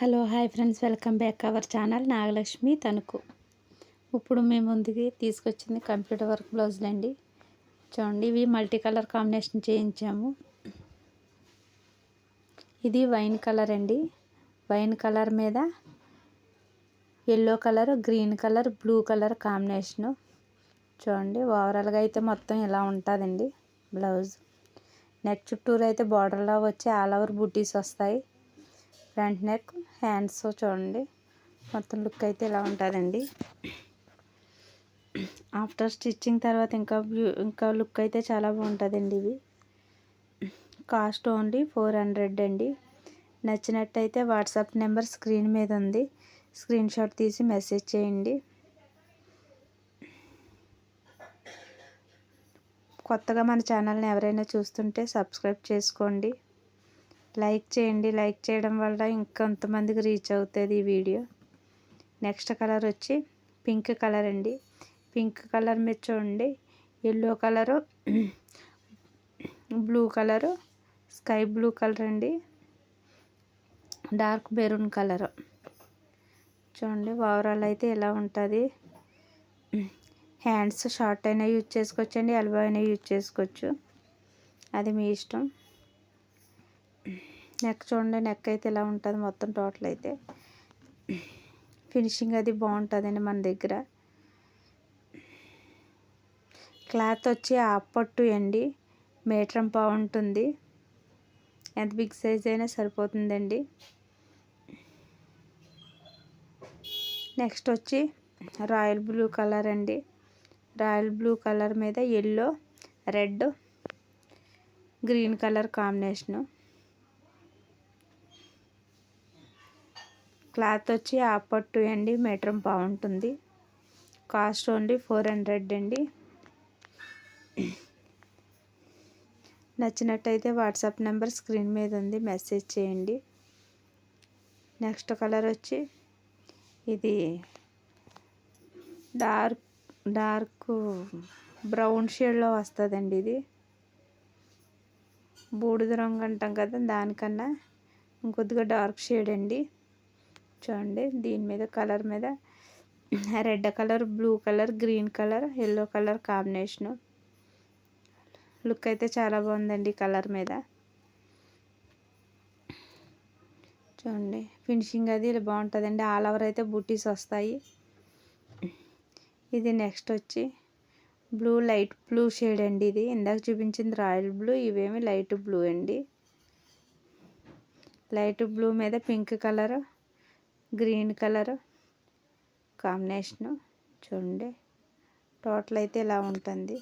Hello hi friends, welcome back our channel Nagalakshmi Tanuku. ఇప్పుడు మేము ముందుకి తీసుకొచ్చింది కంప్యూటర్ వర్క్ బ్లౌజులు అండి. చూడండి, ఇవి మల్టీ కలర్ కాంబినేషన్ చేయించాము. ఇది వైన్ కలర్ అండి. వైన్ కలర్ మీద yellow colour, green colour, blue colour combination. చూడండి, ఓవరాల్గా అయితే మొత్తం ఇలా ఉంటుందండి బ్లౌజ్. నెక్ చుట్టూరు అయితే బార్డర్లా వచ్చి ఆల్ ఓవర్ బుటీస్ వస్తాయి. ఫ్రంట్ నెక్, హ్యాండ్స్ చూడండి, మొత్తం లుక్ అయితే ఇలా ఉంటుందండి. ఆఫ్టర్ స్టిచ్చింగ్ తర్వాత ఇంకా లుక్ అయితే చాలా బాగుంటుందండి. ఇవి కాస్ట్ ఓన్లీ 400 అండి. నచ్చినట్టయితే వాట్సాప్ నెంబర్ స్క్రీన్ మీద ఉంది, స్క్రీన్ షాట్ తీసి మెసేజ్ చేయండి. కొత్తగా మన ఛానల్ని ఎవరైనా చూస్తుంటే సబ్స్క్రైబ్ చేసుకోండి, లైక్ చేయండి. లైక్ చేయడం వల్ల ఇంకొంతమందికి రీచ్ అవుతుంది ఈ వీడియో. నెక్స్ట్ కలర్ వచ్చి పింక్ కలర్ అండి. పింక్ కలర్ మీద చూడండి, yellow colour, blue colour, sky blue colour అండి, డార్క్ మెరూన్ కలరు. చూడండి, ఓవరాల్ అయితే ఇలా ఉంటుంది. హ్యాండ్స్ షార్ట్ అయినా యూజ్ చేసుకోవచ్చు అండి, ఎల్బో అయినా యూజ్ చేసుకోవచ్చు, అది మీ ఇష్టం. నెక్ చూడండి, నెక్ అయితే ఇలా ఉంటుంది మొత్తం. టోటల్ అయితే ఫినిషింగ్ అది బాగుంటుందండి మన దగ్గర. క్లాత్ వచ్చి పట్టు అండి, మీటర్ బాగుంటుంది. ఎంత బిగ్ సైజ్ అయినా సరిపోతుందండి. నెక్స్ట్ వచ్చి రాయల్ బ్లూ కలర్ అండి. రాయల్ బ్లూ కలర్ మీద yellow, red, green colour combination. Cloth వచ్చి పట్టు అండి, మీటర్ బాగుంటుంది. కాస్ట్ ఓన్లీ 400 అండి. నచ్చినట్టయితే వాట్సాప్ నెంబర్ స్క్రీన్ మీద ఉంది, మెసేజ్ చేయండి. నెక్స్ట్ కలర్ వచ్చి ఇది డార్క్ బ్రౌన్ షేడ్లో వస్తుందండి. ఇది బూడిద రంగు అంటాం కదా, దానికన్నా ఇంకొద్దిగా డార్క్ షేడ్ అండి. చూడండి, దీని మీద కలర్ మీద red colour, blue colour, green colour, yellow colour combination. Look అయితే చాలా బాగుందండి కలర్ మీద. చూడండి, ఫినిషింగ్ అది ఇలా బాగుంటుందండి. ఆల్ ఓవర్ అయితే బూటీస్ వస్తాయి. ఇది నెక్స్ట్ వచ్చి బ్లూ, లైట్ బ్లూ షేడ్ అండి. ఇది ఇందాక చూపించింది రాయల్ బ్లూ, ఇవేమి లైట్ బ్లూ అండి. లైట్ బ్లూ మీద pink colour, green colour combination. చూడండి, టోటల్ అయితే ఇలా ఉంటుంది.